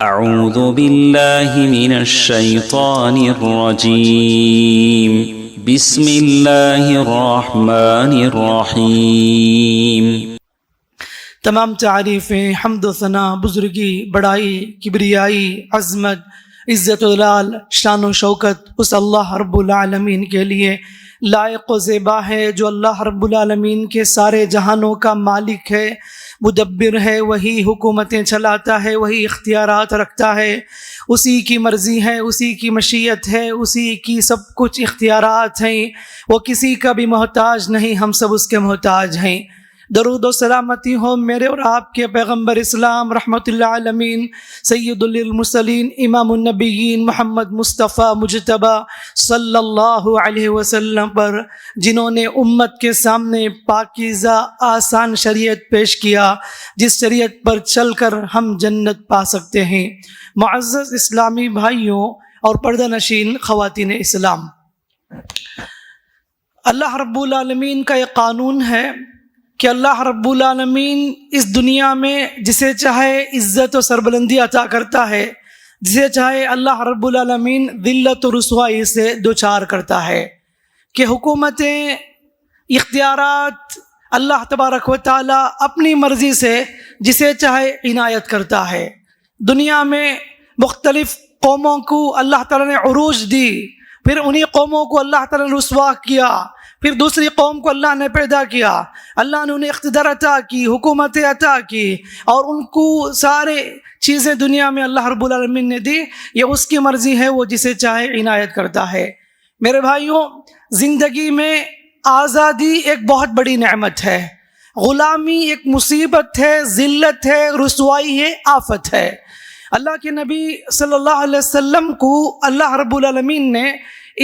أعوذ بالله من الشيطان الرجيم بسم الله الرحمن الرحيم۔ تمام تعریفیں، حمد و ثنا، بزرگی، بڑائی، کبریائی، عظمت، عزت و جلال، شان و شوکت اس اللہ رب العالمین کے لیے لائق و زیبا ہے جو اللہ رب العالمین کے سارے جہانوں کا مالک ہے، مدبر ہے، وہی حکومتیں چلاتا ہے، وہی اختیارات رکھتا ہے، اسی کی مرضی ہے، اسی کی مشیت ہے، اسی کی سب کچھ اختیارات ہیں، وہ کسی کا بھی محتاج نہیں، ہم سب اس کے محتاج ہیں۔ درود و سلامتی ہو میرے اور آپ کے پیغمبر اسلام رحمت اللہ عالمین سید المرسلین امام النبیین محمد مصطفیٰ مجتبی صلی اللہ علیہ وسلم پر، جنہوں نے امت کے سامنے پاکیزہ آسان شریعت پیش کیا، جس شریعت پر چل کر ہم جنت پا سکتے ہیں۔ معزز اسلامی بھائیوں اور پردہ نشین خواتین اسلام، اللہ رب العالمین کا یہ قانون ہے کہ اللہ رب العالمین اس دنیا میں جسے چاہے عزت و سربلندی عطا کرتا ہے، جسے چاہے اللہ رب العالمین ذلت و رسوائی سے دوچار کرتا ہے، کہ حکومتیں، اختیارات اللہ تبارک و تعالی اپنی مرضی سے جسے چاہے عنایت کرتا ہے۔ دنیا میں مختلف قوموں کو اللہ تعالی نے عروج دی، پھر انہی قوموں کو اللہ تعالی نے رسوا کیا، پھر دوسری قوم کو اللہ نے پیدا کیا، اللہ نے انہیں اقتدار عطا کی، حکومتیں عطا کی، اور ان کو سارے چیزیں دنیا میں اللہ رب العالمین نے دی۔ یہ اس کی مرضی ہے، وہ جسے چاہے عنایت کرتا ہے۔ میرے بھائیوں، زندگی میں آزادی ایک بہت بڑی نعمت ہے، غلامی ایک مصیبت ہے، ذلت ہے، رسوائی ہے، آفت ہے۔ اللہ کے نبی صلی اللہ علیہ وسلم کو اللہ رب العالمین نے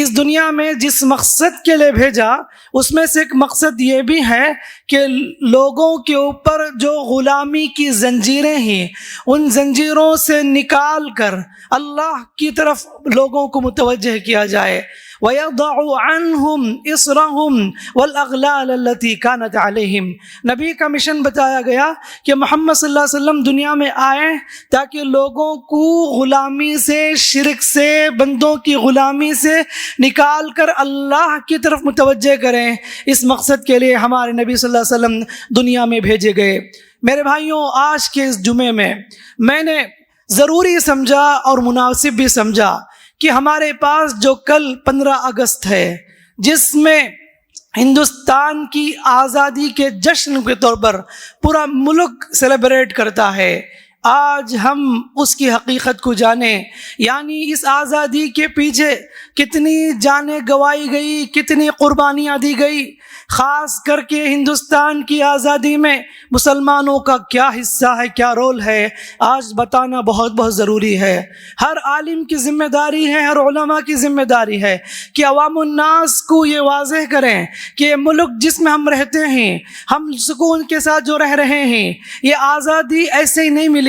اس دنیا میں جس مقصد کے لیے بھیجا، اس میں سے ایک مقصد یہ بھی ہے کہ لوگوں کے اوپر جو غلامی کی زنجیریں ہیں، ان زنجیروں سے نکال کر اللہ کی طرف لوگوں کو متوجہ کیا جائے۔ وَيَضَعُ عَنْهُمْ إِصْرَهُمْ وَالْأَغْلَالَ الَّتِي كَانَتْ عَلَيْهِمْ۔ نبی کا مشن بتایا گیا کہ محمد صلی اللہ علیہ وسلم دنیا میں آئے تاکہ لوگوں کو غلامی سے، شرک سے، بندوں کی غلامی سے نکال کر اللہ کی طرف متوجہ کریں۔ اس مقصد کے لیے ہمارے نبی صلی اللہ علیہ وسلم دنیا میں بھیجے گئے۔ میرے بھائیوں، آج کے اس جمعے میں نے ضروری سمجھا اور مناسب بھی سمجھا کہ ہمارے پاس جو کل 15 اگست ہے، جس میں ہندوستان کی آزادی کے جشن کے طور پر پورا ملک سیلیبریٹ کرتا ہے، آج ہم اس کی حقیقت کو جانیں، یعنی اس آزادی کے پیچھے کتنی جانیں گوائی گئی، کتنی قربانیاں دی گئی، خاص کر کے ہندوستان کی آزادی میں مسلمانوں کا کیا حصہ ہے، کیا رول ہے، آج بتانا بہت بہت ضروری ہے۔ ہر عالم کی ذمہ داری ہے، ہر علماء کی ذمہ داری ہے کہ عوام الناس کو یہ واضح کریں کہ یہ ملک جس میں ہم رہتے ہیں، ہم سکون کے ساتھ جو رہ رہے ہیں، یہ آزادی ایسے ہی نہیں ملی،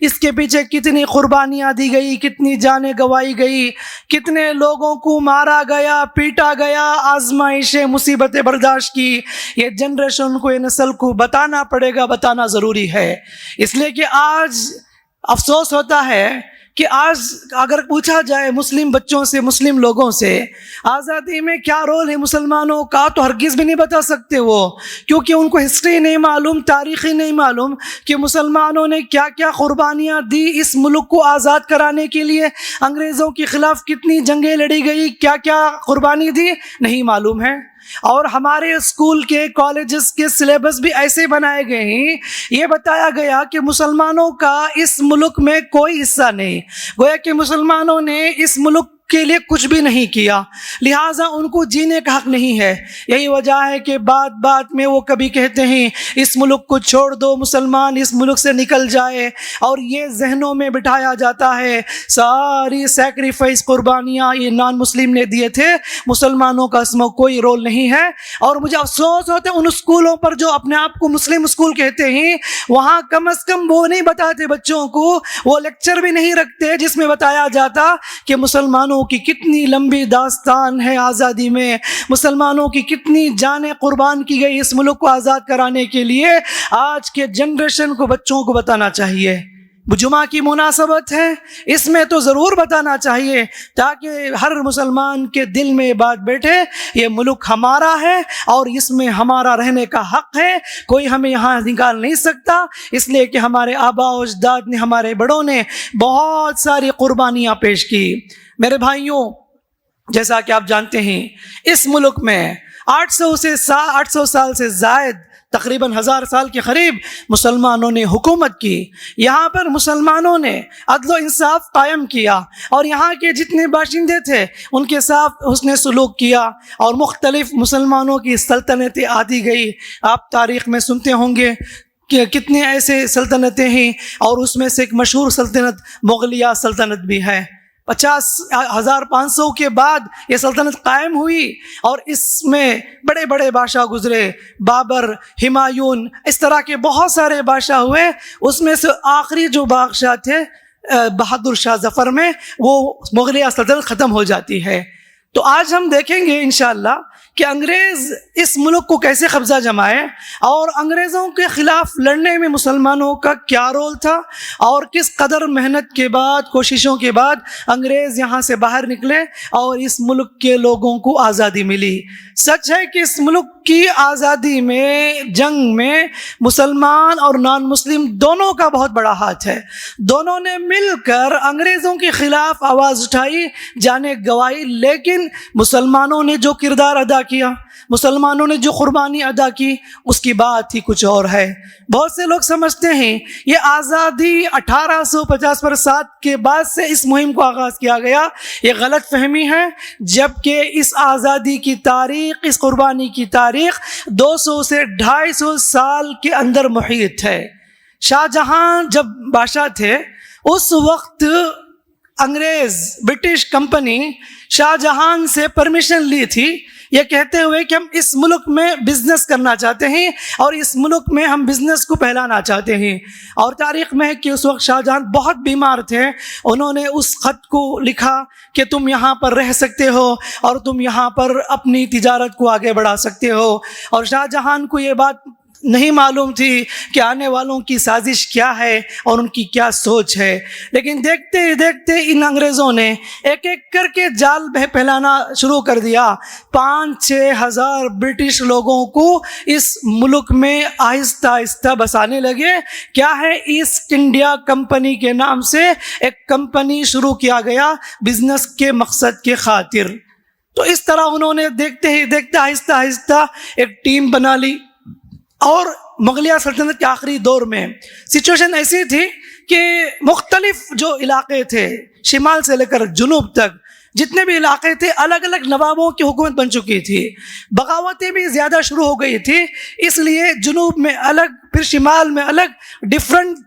اس کے پیچھے کتنی قربانیاں دی گئی، کتنی جانیں گوائی گئی، کتنے لوگوں کو مارا گیا، پیٹا گیا، آزمائشیں، مصیبتیں برداشت کی۔ یہ جنریشن کو، یہ نسل کو بتانا پڑے گا، بتانا ضروری ہے۔ اس لیے کہ آج افسوس ہوتا ہے کہ آج اگر پوچھا جائے مسلم بچوں سے، مسلم لوگوں سے، آزادی میں کیا رول ہے مسلمانوں کا، تو ہرگز بھی نہیں بتا سکتے وہ، کیونکہ ان کو ہسٹری نہیں معلوم، تاریخی نہیں معلوم کہ مسلمانوں نے کیا کیا قربانیاں دی اس ملک کو آزاد کرانے کے لیے، انگریزوں کے خلاف کتنی جنگیں لڑی گئی، کیا کیا قربانی دی، نہیں معلوم ہے۔ اور ہمارے اسکول کے، کالجز کے سلیبس بھی ایسے بنائے گئے ہیں، یہ بتایا گیا کہ مسلمانوں کا اس ملک میں کوئی حصہ نہیں، گویا کہ مسلمانوں نے اس ملک کے لیے کچھ بھی نہیں کیا، لہٰذا ان کو جینے کا حق نہیں ہے۔ یہی وجہ ہے کہ بات بات میں وہ کبھی کہتے ہیں اس ملک کو چھوڑ دو، مسلمان اس ملک سے نکل جائے، اور یہ ذہنوں میں بٹھایا جاتا ہے۔ ساری سیکریفائس، قربانیاں یہ نان مسلم نے دیے تھے، مسلمانوں کا اس میں کوئی رول نہیں ہے۔ اور مجھے افسوس ہوتا ہے ان اسکولوں پر جو اپنے آپ کو مسلم اسکول کہتے ہیں، وہاں کم از کم وہ نہیں بتاتے بچوں کو، وہ لیکچر بھی نہیں رکھتے جس میں بتایا جاتا کہ مسلمانوں کی کتنی لمبی داستان ہے آزادی میں، مسلمانوں کی کتنی جانیں قربان کی گئی اس ملک کو آزاد کرانے کے لیے۔ آج کے جنریشن کو، بچوں کو بتانا چاہیے۔ جمعہ کی مناسبت ہے، اس میں تو ضرور بتانا چاہیے تاکہ ہر مسلمان کے دل میں یہ بات بیٹھے، یہ ملک ہمارا ہے اور اس میں ہمارا رہنے کا حق ہے، کوئی ہمیں یہاں نکال نہیں سکتا، اس لیے کہ ہمارے آباء و اجداد نے، ہمارے بڑوں نے بہت ساری قربانیاں پیش کی۔ میرے بھائیوں، جیسا کہ آپ جانتے ہیں اس ملک میں 800 سال سے زائد، تقریباً 1000 سال کے قریب مسلمانوں نے حکومت کی۔ یہاں پر مسلمانوں نے عدل و انصاف قائم کیا اور یہاں کے جتنے باشندے تھے ان کے ساتھ حسن سلوک کیا، اور مختلف مسلمانوں کی سلطنتیں آتی گئی۔ آپ تاریخ میں سنتے ہوں گے کہ کتنے ایسے سلطنتیں ہیں، اور اس میں سے ایک مشہور سلطنت مغلیہ سلطنت بھی ہے۔ 1500 کے بعد یہ سلطنت قائم ہوئی، اور اس میں بڑے بڑے بادشاہ گزرے، بابر، ہمایون، اس طرح کے بہت سارے بادشاہ ہوئے۔ اس میں سے آخری جو بادشاہ تھے بہادر شاہ ظفر میں، وہ مغلیہ سلطنت ختم ہو جاتی ہے۔ تو آج ہم دیکھیں گے انشاءاللہ کہ انگریز اس ملک کو کیسے قبضہ جمائے، اور انگریزوں کے خلاف لڑنے میں مسلمانوں کا کیا رول تھا، اور کس قدر محنت کے بعد، کوششوں کے بعد انگریز یہاں سے باہر نکلے اور اس ملک کے لوگوں کو آزادی ملی۔ سچ ہے کہ اس ملک کی آزادی میں، جنگ میں، مسلمان اور نان مسلم دونوں کا بہت بڑا ہاتھ ہے۔ دونوں نے مل کر انگریزوں کے خلاف آواز اٹھائی، جانیں گوائی، لیکن مسلمانوں نے جو کردار ادا کیا، مسلمانوں نے جو قربانی ادا کی، اس کی بات ہی کچھ اور ہے۔ بہت سے لوگ سمجھتے ہیں یہ آزادی 1850 کے بعد سے اس مہم کو آغاز کیا گیا، یہ غلط فہمی ہے، جبکہ اس آزادی کی تاریخ، اس قربانی کی تاریخ 200 سے 250 سال کے اندر محیط ہے۔ شاہ جہاں جب بادشاہ تھے، اس وقت انگریز، برٹش کمپنی شاہ جہان سے پرمیشن لی تھی، یہ کہتے ہوئے کہ ہم اس ملک میں بزنس کرنا چاہتے ہیں اور اس ملک میں ہم بزنس کو پھیلانا چاہتے ہیں۔ اور تاریخ میں ہے کہ اس وقت شاہ جہان بہت بیمار تھے، انہوں نے اس خط کو لکھا کہ تم یہاں پر رہ سکتے ہو اور تم یہاں پر اپنی تجارت کو آگے بڑھا سکتے ہو۔ اور شاہ جہان کو یہ بات نہیں معلوم تھی کہ آنے والوں کی سازش کیا ہے اور ان کی کیا سوچ ہے، لیکن دیکھتے ہی دیکھتے ان انگریزوں نے ایک ایک کر کے جال پھیلانا شروع کر دیا۔ 5-6 ہزار برٹش لوگوں کو اس ملک میں آہستہ آہستہ بسانے لگے۔ کیا ہے، ایسٹ انڈیا کمپنی کے نام سے ایک کمپنی شروع کیا گیا بزنس کے مقصد کے خاطر۔ تو اس طرح انہوں نے دیکھتے ہی دیکھتے آہستہ آہستہ ایک ٹیم بنا لی، اور مغلیہ سلطنت کے آخری دور میں سچویشن ایسی تھی کہ مختلف جو علاقے تھے، شمال سے لے کر جنوب تک جتنے بھی علاقے تھے، الگ الگ نوابوں کی حکومت بن چکی تھی، بغاوتیں بھی زیادہ شروع ہو گئی تھی، اس لیے جنوب میں الگ، پھر شمال میں الگ، ڈفرنٹ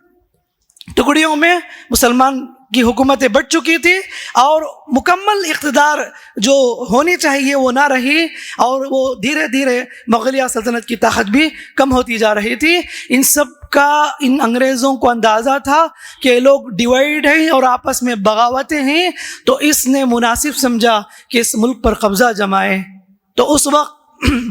ٹکڑیوں میں مسلمان کی حکومتیں بڑھ چکی تھی، اور مکمل اقتدار جو ہونی چاہیے وہ نہ رہی، اور وہ دھیرے دھیرے مغلیہ سلطنت کی طاقت بھی کم ہوتی جا رہی تھی۔ ان سب کا ان انگریزوں کو اندازہ تھا کہ لوگ ڈیوائیڈ ہیں اور آپس میں بغاوتیں ہیں، تو اس نے مناسب سمجھا کہ اس ملک پر قبضہ جمائے۔ تو اس وقت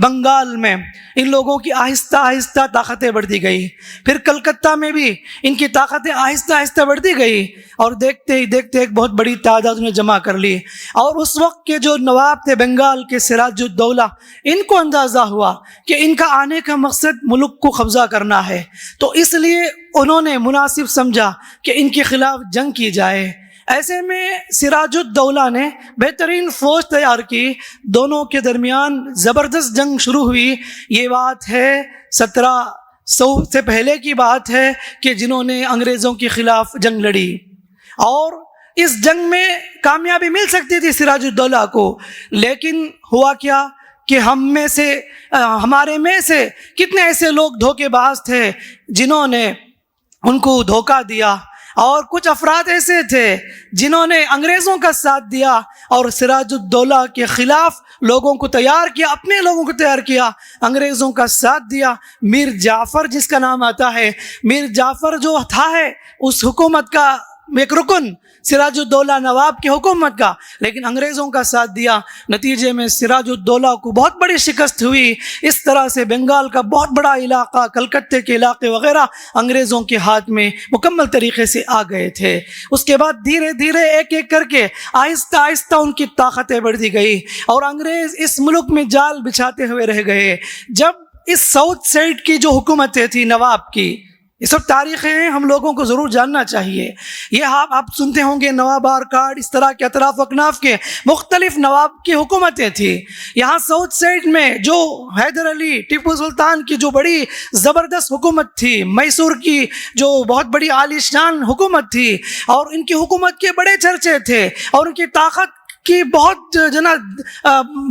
بنگال میں ان لوگوں کی آہستہ آہستہ طاقتیں بڑھتی گئی، پھر کلکتہ میں بھی ان کی طاقتیں آہستہ آہستہ بڑھتی گئی، اور دیکھتے ہی دیکھتے ایک بہت بڑی تعداد انہیں جمع کر لی۔ اور اس وقت کے جو نواب تھے بنگال کے، سراج الدولہ، ان کو اندازہ ہوا کہ ان کا آنے کا مقصد ملک کو قبضہ کرنا ہے، تو اس لیے انہوں نے مناسب سمجھا کہ ان کے خلاف جنگ کی جائے۔ ایسے میں سراج الدولہ نے بہترین فوج تیار کی، دونوں کے درمیان زبردست جنگ شروع ہوئی۔ یہ بات ہے 1700 سے پہلے کی بات ہے کہ جنہوں نے انگریزوں کے خلاف جنگ لڑی، اور اس جنگ میں کامیابی مل سکتی تھی سراج الدولہ کو، لیکن ہوا کیا کہ ہمارے میں سے کتنے ایسے لوگ دھوکے باز تھے جنہوں نے ان کو دھوکہ دیا، اور کچھ افراد ایسے تھے جنہوں نے انگریزوں کا ساتھ دیا اور سراج الدولہ کے خلاف لوگوں کو تیار کیا، اپنے لوگوں کو تیار کیا، انگریزوں کا ساتھ دیا۔ میر جعفر جس کا نام آتا ہے، میر جعفر جو تھا ہے اس حکومت کا ایک رکن سراج الدولہ نواب کی حکومت کا، لیکن انگریزوں کا ساتھ دیا. نتیجے میں سراج الدولہ کو بہت بڑی شکست ہوئی. اس طرح سے بنگال کا بہت بڑا علاقہ، کلکتے کے علاقے وغیرہ انگریزوں کے ہاتھ میں مکمل طریقے سے آ گئے تھے. اس کے بعد دھیرے دھیرے ایک ایک کر کے آہستہ آہستہ ان کی طاقتیں بڑھتی گئی اور انگریز اس ملک میں جال بچھاتے ہوئے رہ گئے. جب اس ساؤتھ سائڈ کی جو حکومتیں تھیں نواب کی، یہ سب تاریخیں ہیں، ہم لوگوں کو ضرور جاننا چاہیے. یہ آپ سنتے ہوں گے نواب آرکاڈ، اس طرح کے اطراف اکناف کے مختلف نواب کی حکومتیں تھیں. یہاں ساؤتھ سائڈ میں جو حیدر علی ٹیپو سلطان کی جو بڑی زبردست حکومت تھی، میسور کی جو بہت بڑی عالی شان حکومت تھی، اور ان کی حکومت کے بڑے چرچے تھے اور ان کی طاقت کی بہت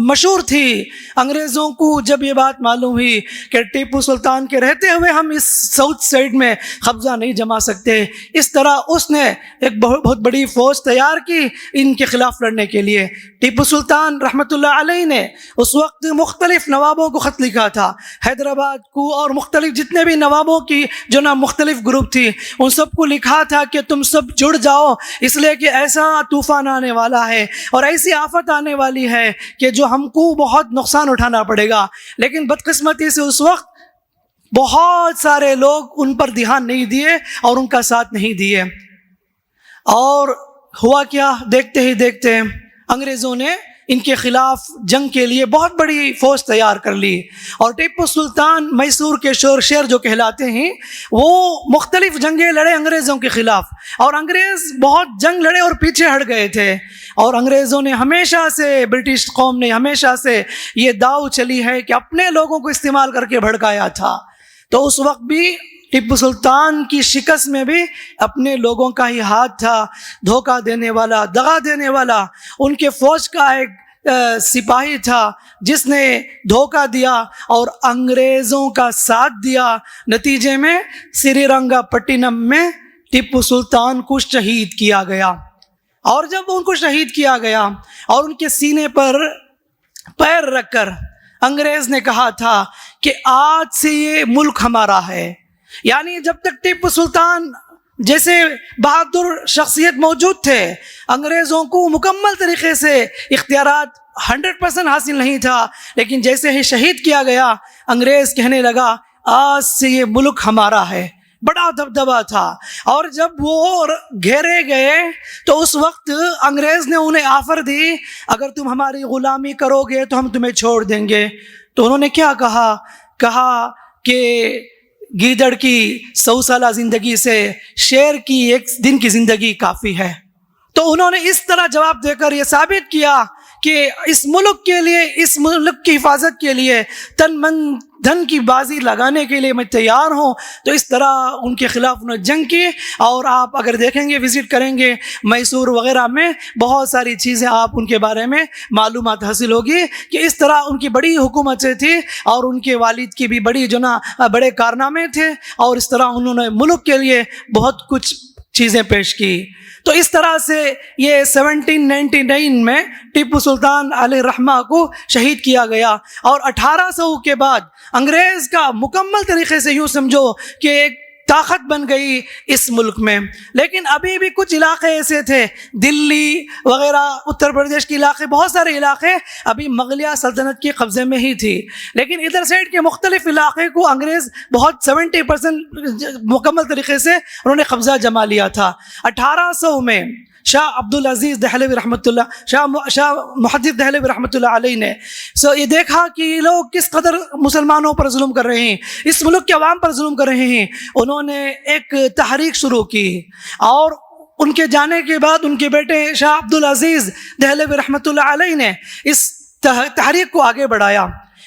مشہور تھی. انگریزوں کو جب یہ بات معلوم ہوئی کہ ٹیپو سلطان کے رہتے ہوئے ہم اس ساؤتھ سائڈ میں قبضہ نہیں جما سکتے، اس طرح اس نے ایک بہت بڑی فوج تیار کی ان کے خلاف لڑنے کے لیے. ٹیپو سلطان رحمۃ اللہ علیہ نے اس وقت مختلف نوابوں کو خط لکھا تھا، حیدرآباد کو اور مختلف جتنے بھی نوابوں کی جو مختلف گروپ تھی ان سب کو لکھا تھا کہ تم سب جڑ جاؤ، اس لیے کہ ایسا طوفان آنے والا ہے اور ایسی آفت آنے والی ہے کہ جو ہم کو بہت نقصان اٹھانا پڑے گا. لیکن بدقسمتی سے اس وقت بہت سارے لوگ ان پر دھیان نہیں دیے اور ان کا ساتھ نہیں دیے. اور ہوا کیا، دیکھتے ہی دیکھتے انگریزوں نے ان کے خلاف جنگ کے لیے بہت بڑی فوج تیار کر لی. اور ٹیپو سلطان میسور کے شیر جو کہلاتے ہیں، وہ مختلف جنگیں لڑے انگریزوں کے خلاف، اور انگریز بہت جنگ لڑے اور پیچھے ہٹ گئے تھے. اور انگریزوں نے ہمیشہ سے، برٹش قوم نے ہمیشہ سے یہ داؤ چلی ہے کہ اپنے لوگوں کو استعمال کر کے بھڑکایا تھا. تو اس وقت بھی ٹیپو سلطان کی شکست میں بھی اپنے لوگوں کا ہی ہاتھ تھا. دھوکہ دینے والا، دغا دینے والا ان کے فوج کا ایک سپاہی تھا جس نے دھوکہ دیا اور انگریزوں کا ساتھ دیا. نتیجے میں سری رنگا پٹنم میں ٹیپو سلطان کو شہید کیا گیا. اور جب ان کو شہید کیا گیا اور ان کے سینے پر پیر رکھ کر انگریز نے کہا تھا کہ آج سے یہ ملک ہمارا ہے. یعنی جب تک ٹیپو سلطان جیسے بہادر شخصیت موجود تھے، انگریزوں کو مکمل طریقے سے اختیارات 100% حاصل نہیں تھا. لیکن جیسے ہی شہید کیا گیا، انگریز کہنے لگا آج سے یہ ملک ہمارا ہے. بڑا دبدبہ تھا. اور جب وہ گھیرے گئے تو اس وقت انگریز نے انہیں آفر دی، اگر تم ہماری غلامی کرو گے تو ہم تمہیں چھوڑ دیں گے. تو انہوں نے کیا کہا کہ گیدڑ کی 100 سالہ زندگی سے شیر کی 1 دن کی زندگی کافی ہے. تو انہوں نے اس طرح جواب دے کر یہ ثابت کیا کہ اس ملک کے لیے، اس ملک کی حفاظت کے لیے تن من دھن کی بازی لگانے کے لیے میں تیار ہوں. تو اس طرح ان کے خلاف انہوں نے جنگ کی. اور آپ اگر دیکھیں گے، وزٹ کریں گے میسور وغیرہ میں، بہت ساری چیزیں آپ ان کے بارے میں معلومات حاصل ہوگی کہ اس طرح ان کی بڑی حکومتیں تھیں اور ان کے والد کی بھی بڑی بڑے کارنامے تھے، اور اس طرح انہوں نے ملک کے لیے بہت کچھ چیزیں پیش کی. تو اس طرح سے یہ 1799 میں ٹیپو سلطان علیہ الرحمہ کو شہید کیا گیا. اور 1800 کے بعد انگریز کا مکمل طریقے سے یوں سمجھو کہ ایک طاقت بن گئی اس ملک میں. لیکن ابھی بھی کچھ علاقے ایسے تھے، دلی وغیرہ، اتر پردیش کے علاقے، بہت سارے علاقے ابھی مغلیہ سلطنت کے قبضے میں ہی تھی. لیکن ادھر سائڈ کے مختلف علاقے کو انگریز بہت 70% مکمل طریقے سے انہوں نے قبضہ جما لیا تھا. 1800 میں شاہ عبدالعزیز دہلوی رحمۃ اللہ، شاہ محدث دہلوی رحمۃ اللہ علیہ نے یہ دیکھا کہ یہ لوگ کس قدر مسلمانوں پر ظلم کر رہے ہیں، اس ملک کے عوام پر ظلم کر رہے ہیں. انہوں نے ایک تحریک شروع کی، اور ان کے جانے کے بعد ان کے بیٹے شاہ عبدالعزیز دہلوی رحمۃ اللہ علیہ نے اس تحریک کو آگے بڑھایا.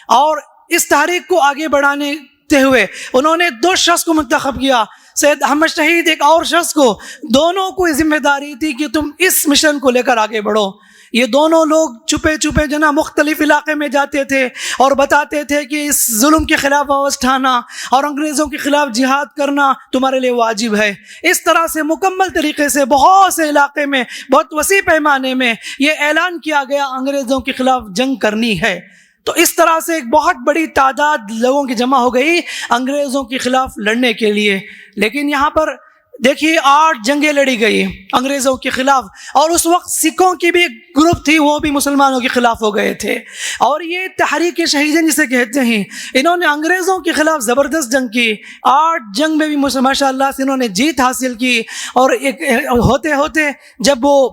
اور اس تحریک کو آگے بڑھانے ہوئے انہوں نے 2 شخص کو منتخب کیا، سید احمد شہید ایک اور شخص کو. دونوں کو ذمہ داری تھی کہ تم اس مشن کو لے کر آگے بڑھو. یہ دونوں لوگ چھپے چھپے مختلف علاقے میں جاتے تھے اور بتاتے تھے کہ اس ظلم کے خلاف آواز اٹھانا اور انگریزوں کے خلاف جہاد کرنا تمہارے لیے واجب ہے. اس طرح سے مکمل طریقے سے بہت سے علاقے میں، بہت وسیع پیمانے میں یہ اعلان کیا گیا انگریزوں کے خلاف جنگ کرنی ہے. تو اس طرح سے ایک بہت بڑی تعداد لوگوں کی جمع ہو گئی انگریزوں کے خلاف لڑنے کے لیے. لیکن یہاں پر دیکھیے 8 جنگیں لڑی گئی انگریزوں کے خلاف، اور اس وقت سکھوں کی بھی گروپ تھی، وہ بھی مسلمانوں کے خلاف ہو گئے تھے، اور یہ تحریک شہیدین جسے کہتے ہیں، انہوں نے انگریزوں کے خلاف زبردست جنگ کی، 8 جنگ میں بھی ماشاء اللہ سے انہوں نے جیت حاصل کی، اور ایک ہوتے ہوتے جب وہ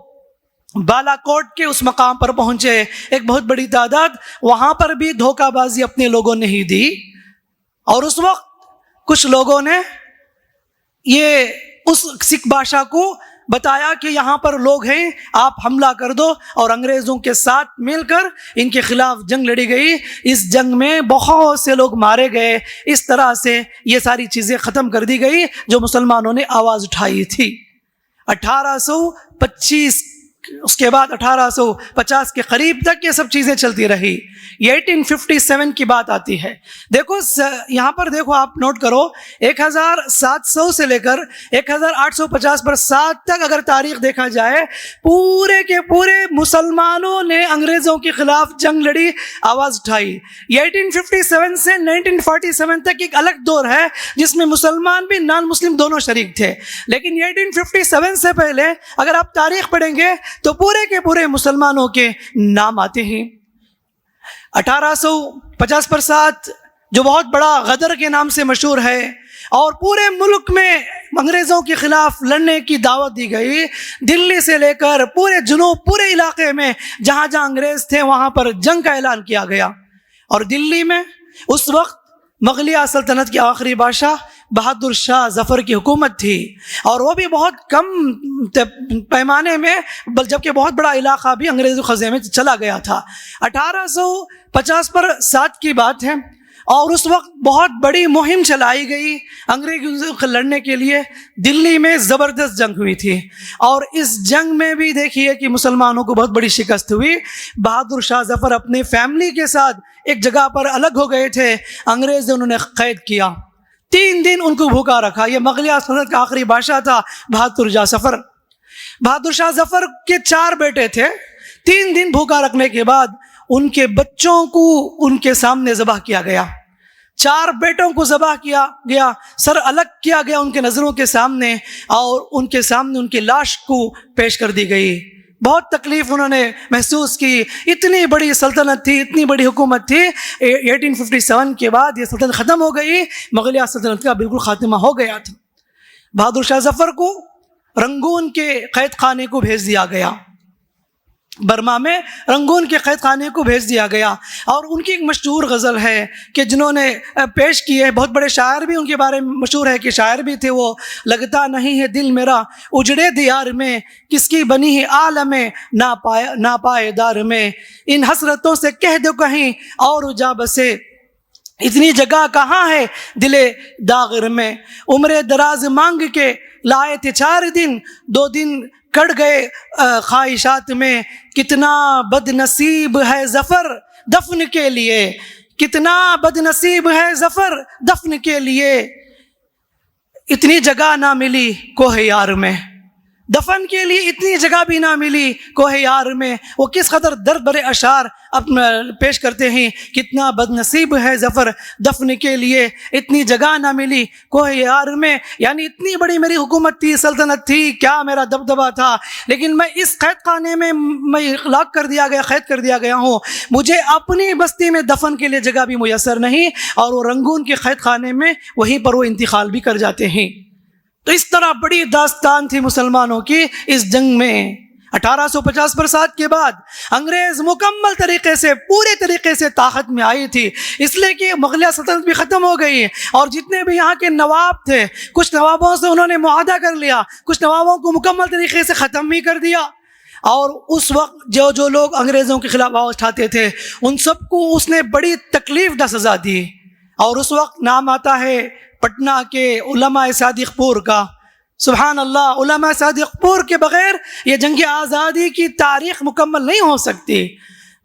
بالا کوٹ کے اس مقام پر پہنچے، ایک بہت بڑی تعداد، وہاں پر بھی دھوکہ بازی اپنے لوگوں نے ہی دی، اور اس وقت کچھ لوگوں نے یہ اس سکھ بادشاہ کو بتایا کہ یہاں پر لوگ ہیں، آپ حملہ کر دو، اور انگریزوں کے ساتھ مل کر ان کے خلاف جنگ لڑی گئی، اس جنگ میں بہت سے لوگ مارے گئے، اس طرح سے یہ ساری چیزیں ختم کر دی گئی جو مسلمانوں نے آواز اٹھائی تھی۔ 1825 اس کے بعد 1850 کے قریب تک یہ سب چیزیں چلتی رہی۔ 1857 کی بات آتی ہے، دیکھو یہاں پر دیکھو، آپ نوٹ کرو، 1700 سے لے کر 1850 پر 7 تک اگر تاریخ دیکھا جائے، پورے کے پورے مسلمانوں نے انگریزوں کے خلاف جنگ لڑی، آواز اٹھائی۔ 1857 سے 1947 تک ایک الگ دور ہے جس میں مسلمان بھی نان مسلم دونوں شریک تھے، لیکن 1857 سے پہلے اگر آپ تاریخ پڑھیں گے تو پورے کے پورے مسلمانوں کے نام آتے ہیں۔ 1850 پر 7 جو بہت بڑا غدر کے نام سے مشہور ہے، اور پورے ملک میں انگریزوں کے خلاف لڑنے کی دعوت دی گئی، دلی سے لے کر پورے جنوب، پورے علاقے میں جہاں جہاں انگریز تھے وہاں پر جنگ کا اعلان کیا گیا۔ اور دلی میں اس وقت مغلیہ سلطنت کے آخری بادشاہ بہادر شاہ ظفر کی حکومت تھی، اور وہ بھی بہت کم پیمانے میں، جبکہ بہت بڑا علاقہ بھی انگریزی قبضے میں چلا گیا تھا۔ 1850 پر 7 کی بات ہے، اور اس وقت بہت بڑی مہم چلائی گئی انگریزوں سے لڑنے کے لیے، دلی میں زبردست جنگ ہوئی تھی، اور اس جنگ میں بھی دیکھیے کہ مسلمانوں کو بہت بڑی شکست ہوئی۔ بہادر شاہ ظفر اپنے فیملی کے ساتھ ایک جگہ پر الگ ہو گئے تھے، انگریز نے انہوں نے قید کیا، 3 دن ان کو بھوکا رکھا۔ یہ مغلیہ سلطنت کا آخری بادشاہ تھا بہادر شاہ ظفر۔ بہادر شاہ ظفر کے 4 بیٹے تھے، 3 دن بھوکا رکھنے کے بعد ان کے بچوں کو ان کے سامنے ذبح کیا گیا، 4 بیٹوں کو ذبح کیا گیا، سر الگ کیا گیا ان کے نظروں کے سامنے، اور ان کے سامنے ان کی لاش کو پیش کر دی گئی۔ بہت تکلیف انہوں نے محسوس کی، اتنی بڑی سلطنت تھی، اتنی بڑی حکومت تھی۔ 1857 کے بعد یہ سلطنت ختم ہو گئی، مغلیہ سلطنت کا بالکل خاتمہ ہو گیا تھا۔ بہادر شاہ ظفر کو رنگون کے قید خانے کو بھیج دیا گیا، برما میں رنگون کے قید خانے کو بھیج دیا گیا، اور ان کی ایک مشہور غزل ہے کہ جنہوں نے پیش کی ہے، بہت بڑے شاعر بھی ان کے بارے میں مشہور ہے کہ شاعر بھی تھے وہ، لگتا نہیں ہے دل میرا اجڑے دیار میں، کس کی بنی ہے عالم ناپائیدار میں، ان حسرتوں سے کہہ دو کہیں اور جا بسے، اتنی جگہ کہاں ہے دل داغر میں، عمر دراز مانگ کے لائے تھے 4 دن، 2 دن کٹ گئے خواہشات میں، کتنا بد نصیب ہے ظفر دفن کے لیے، کتنا بد نصیب ہے ظفر دفن کے لیے، اتنی جگہ نہ ملی کوہ یار میں، دفن کے لیے اتنی جگہ بھی نہ ملی کوہ یار میں۔ وہ کس قدر درد بھرے اشعار پیش کرتے ہیں، کتنا بد نصیب ہے ظفر دفن کے لیے، اتنی جگہ نہ ملی کوہ یار میں، یعنی اتنی بڑی میری حکومت تھی، سلطنت تھی، کیا میرا دبدبہ تھا، لیکن میں اس قید خانے میں لاک کر دیا گیا، قید کر دیا گیا ہوں، مجھے اپنی بستی میں دفن کے لیے جگہ بھی میسر نہیں، اور وہ رنگون کے قید خانے میں وہیں پر وہ انتقال بھی کر جاتے ہیں۔ تو اس طرح بڑی داستان تھی مسلمانوں کی اس جنگ میں۔ 1850 پر 7 کے بعد انگریز مکمل طریقے سے، پورے طریقے سے طاقت میں آئی تھی، اس لیے کہ مغلیہ سلطنت بھی ختم ہو گئی، اور جتنے بھی یہاں کے نواب تھے، کچھ نوابوں سے انہوں نے معاہدہ کر لیا، کچھ نوابوں کو مکمل طریقے سے ختم بھی کر دیا، اور اس وقت جو لوگ انگریزوں کے خلاف آواز اٹھاتے تھے ان سب کو اس نے بڑی تکلیف دہ سزا دی۔ اور اس وقت نام آتا ہے پٹنہ کے علماء صادق پور کا، سبحان اللہ، علماء صادق پور کے بغیر یہ جنگ آزادی کی تاریخ مکمل نہیں ہو سکتی۔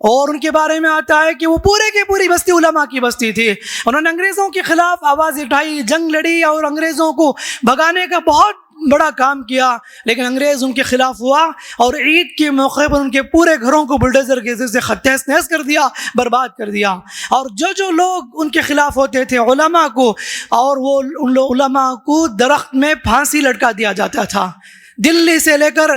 اور ان کے بارے میں آتا ہے کہ وہ پورے کی پوری بستی علماء کی بستی تھی، انہوں نے انگریزوں کے خلاف آواز اٹھائی، جنگ لڑی، اور انگریزوں کو بھگانے کا بہت بڑا کام کیا، لیکن انگریز ان کے خلاف ہوا اور عید کے موقع پر ان کے پورے گھروں کو بلڈوزر کے سے تہس نہس کر دیا، برباد کر دیا۔ اور جو لوگ ان کے خلاف ہوتے تھے علماء کو، اور وہ ان علماء کو درخت میں پھانسی لٹکا دیا جاتا تھا۔ دلی سے لے کر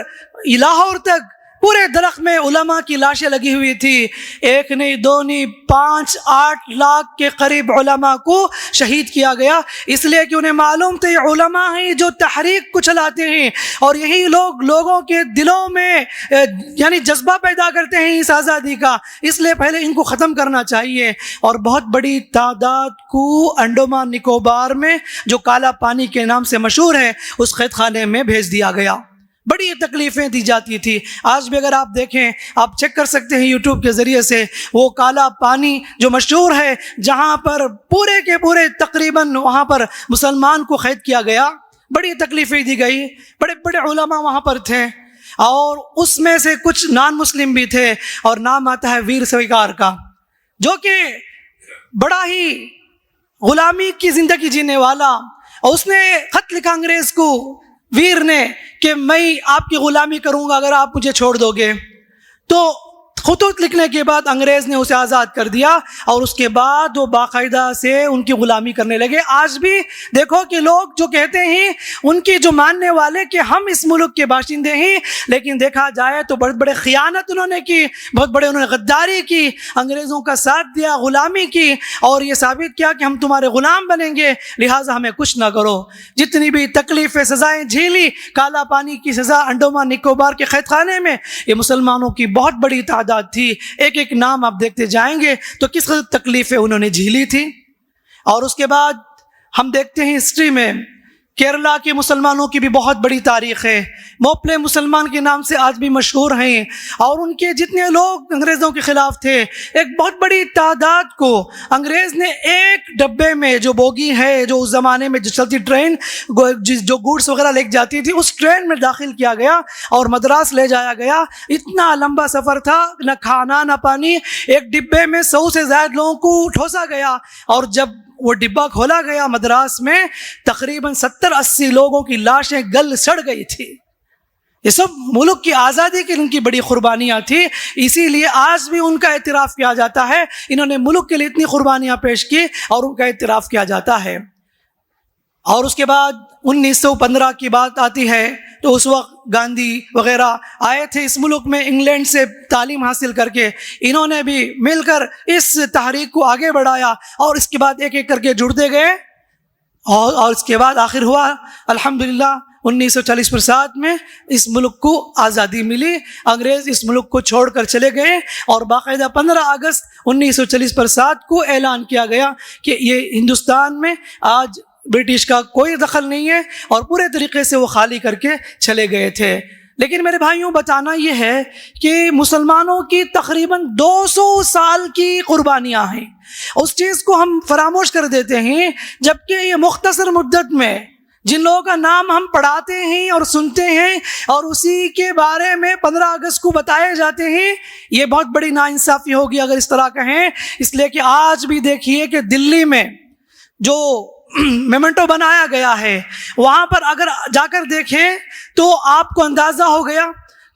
لاہور تک پورے درخت میں علماء کی لاشیں لگی ہوئی تھی، ایک نہیں دو نہیں 5-8 لاکھ کے قریب علماء کو شہید کیا گیا، اس لیے کہ انہیں معلوم تھا یہ علماء ہیں جو تحریک کو چلاتے ہیں، اور یہی لوگ لوگوں کے دلوں میں یعنی جذبہ پیدا کرتے ہیں اس آزادی کا، اس لیے پہلے ان کو ختم کرنا چاہیے۔ اور بہت بڑی تعداد کو انڈمان نکوبار میں جو کالا پانی کے نام سے مشہور ہے اس قید خانے میں بھیج دیا گیا۔ بڑی تکلیفیں دی جاتی تھی۔ آج بھی اگر آپ دیکھیں، آپ چیک کر سکتے ہیں یوٹیوب کے ذریعے سے، وہ کالا پانی جو مشہور ہے جہاں پر پورے کے پورے تقریباً وہاں پر مسلمان کو قید کیا گیا، بڑی تکلیفیں دی گئی، بڑے بڑے علماء وہاں پر تھے، اور اس میں سے کچھ نان مسلم بھی تھے، اور نام آتا ہے ویر سویکار کا، جو کہ بڑا ہی غلامی کی زندگی جینے والا، اور اس نے خط لکھا انگریز کو، ویر نے، کہ میں آپ کی غلامی کروں گا اگر آپ مجھے چھوڑ دو گے۔ تو خطوط لکھنے کے بعد انگریز نے اسے آزاد کر دیا، اور اس کے بعد وہ باقاعدہ سے ان کی غلامی کرنے لگے۔ آج بھی دیکھو کہ لوگ جو کہتے ہیں ان کی جو ماننے والے کہ ہم اس ملک کے باشندے ہیں، لیکن دیکھا جائے تو بہت بڑے خیانت انہوں نے کی، بہت بڑے انہوں نے غداری کی، انگریزوں کا ساتھ دیا، غلامی کی، اور یہ ثابت کیا کہ ہم تمہارے غلام بنیں گے، لہٰذا ہمیں کچھ نہ کرو۔ جتنی بھی تکلیفیں سزائیں جھیلی، کالا پانی کی سزا انڈمان نکوبار کے قید خانے میں، یہ مسلمانوں کی بہت بڑی تعداد تھی۔ ایک ایک نام آپ دیکھتے جائیں گے تو کس قدر تکلیفیں انہوں نے جھیلی تھی۔ اور اس کے بعد ہم دیکھتے ہیں ہسٹری میں کیرلا کے مسلمانوں کی بھی بہت بڑی تاریخ ہے، موپلے مسلمان کے نام سے آج بھی مشہور ہیں، اور ان کے جتنے لوگ انگریزوں کے خلاف تھے، ایک بہت بڑی تعداد کو انگریز نے ایک ڈبے میں، جو بوگی ہے جو اس زمانے میں جو چلتی ٹرین جو گوڈس وغیرہ لے جاتی تھی، اس ٹرین میں داخل کیا گیا اور مدراس لے جایا گیا۔ اتنا لمبا سفر تھا، نہ کھانا نہ پانی، ایک ڈبے میں 100 سے زائد لوگوں کو ٹھوسا گیا، اور جب وہ ڈبہ کھولا گیا مدراس میں، تقریباً 70-80 لوگوں کی لاشیں گل سڑ گئی تھی۔ یہ سب ملک کی آزادی کی ان کی بڑی قربانیاں تھیں، اسی لیے آج بھی ان کا اعتراف کیا جاتا ہے، انہوں نے ملک کے لیے اتنی قربانیاں پیش کی اور ان کا اعتراف کیا جاتا ہے۔ اور اس کے بعد 1915 کی بات آتی ہے تو اس وقت گاندھی وغیرہ آئے تھے اس ملک میں انگلینڈ سے تعلیم حاصل کر کے، انہوں نے بھی مل کر اس تحریک کو آگے بڑھایا، اور اس کے بعد ایک ایک کر کے جڑتے گئے، اور اس کے بعد آخر ہوا الحمدللہ 1940 میں اس ملک کو آزادی ملی۔ انگریز اس ملک کو چھوڑ کر چلے گئے، اور باقاعدہ 15 اگست 1940 کو اعلان کیا گیا کہ یہ ہندوستان میں آج برٹش کا کوئی دخل نہیں ہے، اور پورے طریقے سے وہ خالی کر کے چلے گئے تھے۔ لیکن میرے بھائیوں، بتانا یہ ہے کہ مسلمانوں کی تقریباً 200 سال کی قربانیاں ہیں، اس چیز کو ہم فراموش کر دیتے ہیں، جبکہ یہ مختصر مدت میں جن لوگوں کا نام ہم پڑھاتے ہیں اور سنتے ہیں اور اسی کے بارے میں 15 اگست کو بتائے جاتے ہیں، یہ بہت بڑی ناانصافی ہوگی اگر اس طرح کہیں۔ اس لیے کہ آج بھی دیکھیے کہ دلی میں جو میمنٹو بنایا گیا ہے، وہاں پر اگر جا کر دیکھیں تو آپ کو اندازہ ہو گیا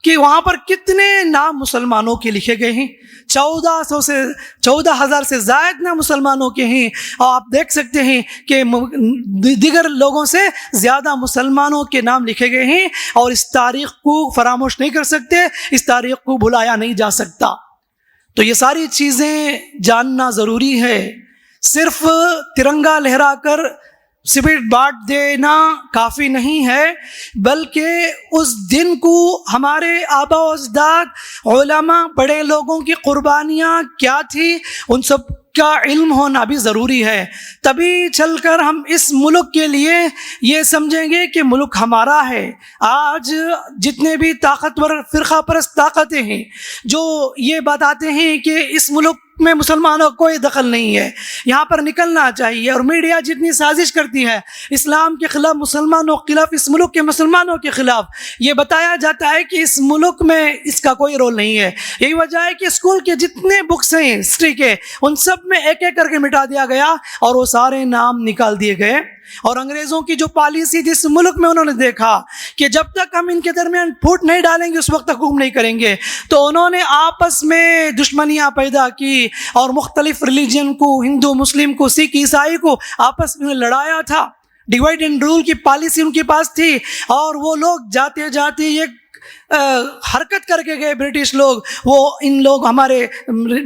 کہ وہاں پر کتنے نام مسلمانوں کے لکھے گئے ہیں، 14,000 سے زائد نام مسلمانوں کے ہیں، اور آپ دیکھ سکتے ہیں کہ دیگر لوگوں سے زیادہ مسلمانوں کے نام لکھے گئے ہیں، اور اس تاریخ کو فراموش نہیں کر سکتے، اس تاریخ کو بھلایا نہیں جا سکتا۔ تو یہ ساری چیزیں جاننا ضروری ہے۔ صرف ترنگا لہرا کر سپیٹ بانٹ دینا کافی نہیں ہے، بلکہ اس دن کو ہمارے آبا و اجداد، علماء، بڑے لوگوں کی قربانیاں کیا تھی، ان سب کا علم ہونا بھی ضروری ہے۔ تبھی چل کر ہم اس ملک کے لیے یہ سمجھیں گے کہ ملک ہمارا ہے۔ آج جتنے بھی طاقتور فرقہ پرست طاقتیں ہیں جو یہ بتاتے ہیں کہ اس ملک میں مسلمانوں کو کوئی دخل نہیں ہے، یہاں پر نکلنا چاہیے، اور میڈیا جتنی سازش کرتی ہے اسلام کے خلاف، مسلمانوں کے خلاف، اس ملک کے مسلمانوں کے خلاف، یہ بتایا جاتا ہے کہ اس ملک میں اس کا کوئی رول نہیں ہے۔ یہی وجہ ہے کہ اسکول کے جتنے بکس ہیں ہسٹری کے، ان سب میں ایک ایک کر کے مٹا دیا گیا اور وہ سارے نام نکال دیے گئے۔ اور انگریزوں کی جو پالیسی تھی اس ملک میں، انہوں نے دیکھا کہ جب تک ہم ان کے درمیان پھوٹ نہیں ڈالیں گے اس وقت تک حکم نہیں کریں گے، تو انہوں نے آپس میں دشمنیاں پیدا کی اور مختلف ریلیجن کو، ہندو مسلم کو، سکھ عیسائی کو آپس میں لڑایا تھا۔ ڈیوائڈ اینڈ رول کی پالیسی ان کے پاس تھی، اور وہ لوگ جاتے جاتے ایک حرکت کر کے گئے برٹش لوگ، وہ ان لوگ ہمارے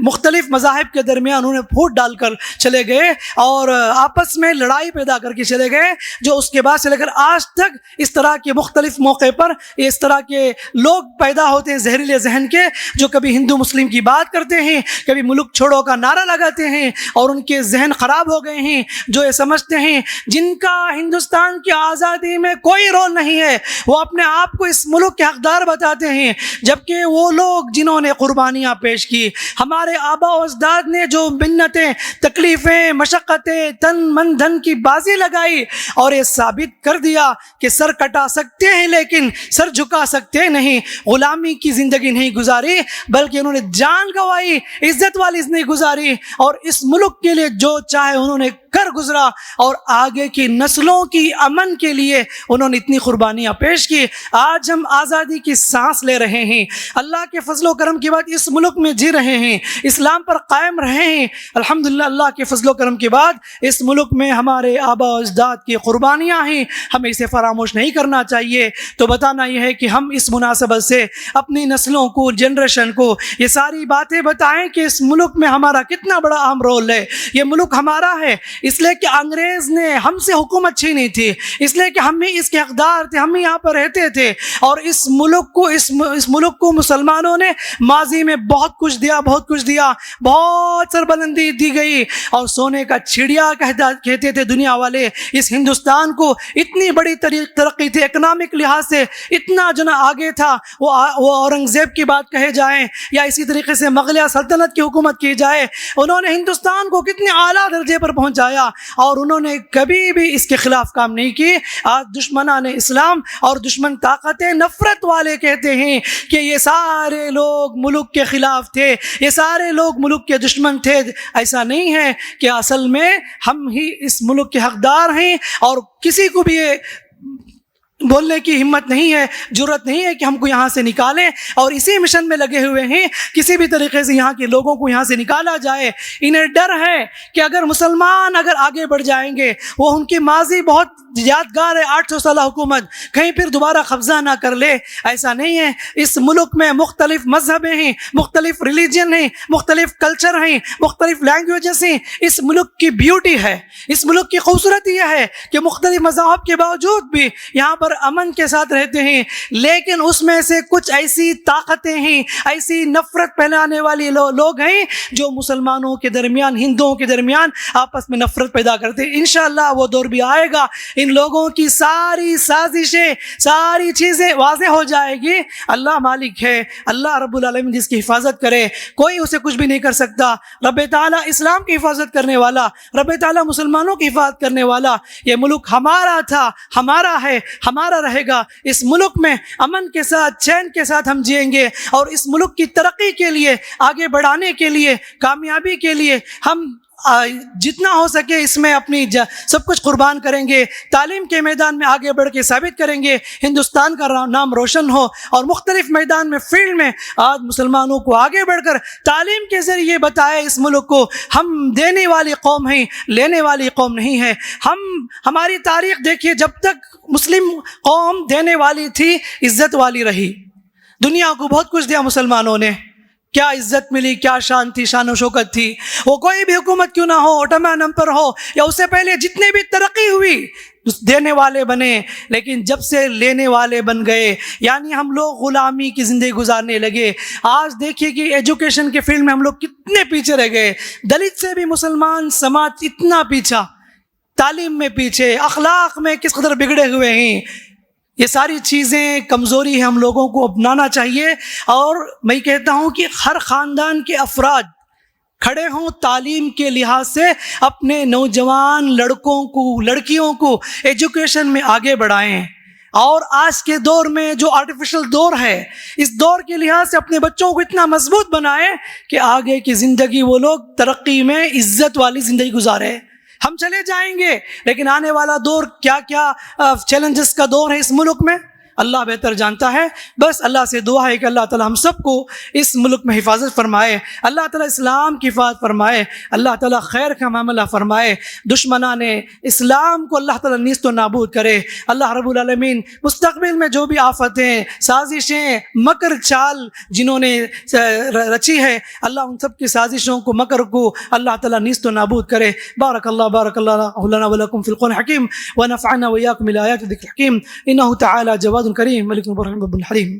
مختلف مذاہب کے درمیان انہوں نے پھوٹ ڈال کر چلے گئے اور آپس میں لڑائی پیدا کر کے چلے گئے، جو اس کے بعد سے لے کر آج تک اس طرح کے مختلف موقع پر اس طرح کے لوگ پیدا ہوتے ہیں زہریلے ذہن کے، جو کبھی ہندو مسلم کی بات کرتے ہیں، کبھی ملک چھوڑو کا نعرہ لگاتے ہیں، اور ان کے ذہن خراب ہو گئے ہیں، جو یہ سمجھتے ہیں جن کا ہندوستان کی آزادی میں کوئی رول نہیں ہے، وہ اپنے آپ کو اس ملک کے حقدار بتاتے ہیں، جبکہ وہ لوگ جنہوں نے قربانیاں پیش کی، ہمارے آبا و اجداد نے جو منتیں، تکلیفیں، مشقتیں، تن من دھن کی بازی لگائی اور یہ ثابت کر دیا کہ سر کٹا سکتے ہیں لیکن سر جھکا سکتے نہیں، غلامی کی زندگی نہیں گزاری بلکہ انہوں نے جان گنوائی، عزت والی زندگی گزاری، اور اس ملک کے لیے جو چاہے انہوں نے کر گزرا، اور آگے کی نسلوں کی امن کے لیے انہوں نے اتنی قربانیاں پیش کی۔ آج ہم آزادی کی سانس لے رہے ہیں، اللہ کے فضل و کرم کے بعد اس ملک میں جی رہے ہیں، اسلام پر قائم رہے ہیں، الحمدللہ اللہ کے فضل و کرم کے بعد اس ملک میں ہمارے آبا و اجداد کی قربانیاں ہیں، ہمیں اسے فراموش نہیں کرنا چاہیے۔ تو بتانا یہ ہے کہ ہم اس مناسبت سے اپنی نسلوں کو، جنریشن کو یہ ساری باتیں بتائیں کہ اس ملک میں ہمارا کتنا بڑا اہم رول ہے، یہ ملک ہمارا ہے، اس لیے کہ انگریز نے ہم سے حکومت چھینی تھی، اس لیے کہ ہم ہی اس کے حقدار تھے، ہم ہی یہاں پر رہتے تھے، اور اس ملک کو مسلمانوں نے ماضی میں بہت کچھ دیا، بہت سربلندی دی گئی، اور سونے کا چڑیا کہتے تھے دنیا والے اس ہندوستان کو، اتنی بڑی ترقی تھی، اکنامک لحاظ سے اتنا جو آگے تھا، وہ اورنگزیب کی بات کہے جائیں یا اسی طریقے سے مغلیہ سلطنت کی حکومت کی جائے، انہوں نے ہندوستان کو کتنے اعلیٰ درجے پر پہنچایا، اور انہوں نے کبھی بھی اس کے خلاف کام نہیں کی۔ آج دشمنان اسلام اور دشمن طاقتیں نفرت والے کہتے ہیں کہ یہ سارے لوگ ملک کے خلاف تھے، یہ سارے لوگ ملک کے دشمن تھے۔ ایسا نہیں ہے، کہ اصل میں ہم ہی اس ملک کے حقدار ہیں، اور کسی کو بھی یہ بولنے کی ہمت نہیں ہے، جرت نہیں ہے کہ ہم کو یہاں سے نکالیں، اور اسی مشن میں لگے ہوئے ہیں کسی بھی طریقے سے یہاں کے لوگوں کو یہاں سے نکالا جائے۔ انہیں ڈر ہے کہ اگر مسلمان آگے بڑھ جائیں گے، وہ ان کی ماضی بہت یادگار ہے، 800 سالہ حکومت، کہیں پھر دوبارہ قبضہ نہ کر لے۔ ایسا نہیں ہے، اس ملک میں مختلف مذہبیں ہیں، مختلف ریلیجن ہیں، مختلف کلچر ہیں، مختلف لینگویجز ہیں۔ اس ملک کی بیوٹی ہے، اس ملک کی خوبصورتی یہ ہے کہ مختلف مذاہب کے باوجود بھی یہاں پر امن کے ساتھ رہتے ہیں، لیکن اس میں سے کچھ ایسی طاقتیں ہیں، ایسی نفرت پھیلانے والی لوگ ہیں جو مسلمانوں کے درمیان، ہندوؤں کے درمیان آپس میں نفرت پیدا کرتے ہیں۔ انشاءاللہ وہ دور بھی آئے گا، ان لوگوں کی ساری سازشیں، ساری چیزیں واضح ہو جائے گی۔ اللہ مالک ہے، اللہ رب العالمین جس کی حفاظت کرے کوئی اسے کچھ بھی نہیں کر سکتا۔ رب تعالیٰ اسلام کی حفاظت کرنے والا، رب تعالیٰ مسلمانوں کی حفاظت کرنے والا۔ یہ ملک ہمارا تھا، ہمارا ہے، ہمارا رہے گا۔ اس ملک میں امن کے ساتھ، چین کے ساتھ ہم جئیں گے، اور اس ملک کی ترقی کے لیے، آگے بڑھانے کے لیے، کامیابی کے لیے ہم جتنا ہو سکے اس میں اپنی سب کچھ قربان کریں گے۔ تعلیم کے میدان میں آگے بڑھ کے ثابت کریں گے ہندوستان کا نام روشن ہو، اور مختلف میدان میں، فیلڈ میں آج مسلمانوں کو آگے بڑھ کر تعلیم کے ذریعے بتائے اس ملک کو ہم دینے والی قوم ہیں، لینے والی قوم نہیں ہے۔ ہماری تاریخ دیکھیے، جب تک مسلم قوم دینے والی تھی، عزت والی رہی۔ دنیا کو بہت کچھ دیا مسلمانوں نے، کیا عزت ملی، کیا شان تھی، شان و شوکت تھی۔ وہ کوئی بھی حکومت کیوں نہ ہو، اوٹومان امپر ہو یا اس سے پہلے جتنے بھی ترقی ہوئی، دینے والے بنے، لیکن جب سے لینے والے بن گئے، یعنی ہم لوگ غلامی کی زندگی گزارنے لگے۔ آج دیکھیے کہ ایجوکیشن کے فیلڈ میں ہم لوگ کتنے پیچھے رہ گئے، دلت سے بھی مسلمان سماج اتنا پیچھا، تعلیم میں پیچھے، اخلاق میں کس قدر بگڑے ہوئے ہیں۔ یہ ساری چیزیں کمزوری ہے، ہم لوگوں کو اپنانا چاہیے، اور میں کہتا ہوں کہ ہر خاندان کے افراد کھڑے ہوں تعلیم کے لحاظ سے، اپنے نوجوان لڑکوں کو، لڑکیوں کو ایجوکیشن میں آگے بڑھائیں، اور آج کے دور میں جو آرٹیفیشل دور ہے، اس دور کے لحاظ سے اپنے بچوں کو اتنا مضبوط بنائیں کہ آگے کی زندگی وہ لوگ ترقی میں عزت والی زندگی گزارے۔ ہم چلے جائیں گے، لیکن آنے والا دور کیا کیا چیلنجز کا دور ہے اس ملک میں اللہ بہتر جانتا ہے. بس اللہ سے دعا ہے کہ اللہ تعالی ہم سب کو اس ملک میں حفاظت فرمائے، اللہ تعالی اسلام کی حفاظت فرمائے، اللہ تعالی خیر کا معاملہ فرمائے، دشمنان اسلام کو اللہ تعالی نیست و نابود کرے. اللہ رب العالمین مستقبل میں جو بھی آفتیں، سازشیں، مکر چال جنہوں نے رچی ہے، اللہ ان سب کی سازشوں کو، مکر کو اللہ تعالی نیست و نابود کرے. بارک اللہ لنا ولکم فی القرآن الحکیم ونفعنا وإياکم بالآیات والذکر الحکیم. انہ تعالی جواد کریم ملک مبارک رب الحلیم.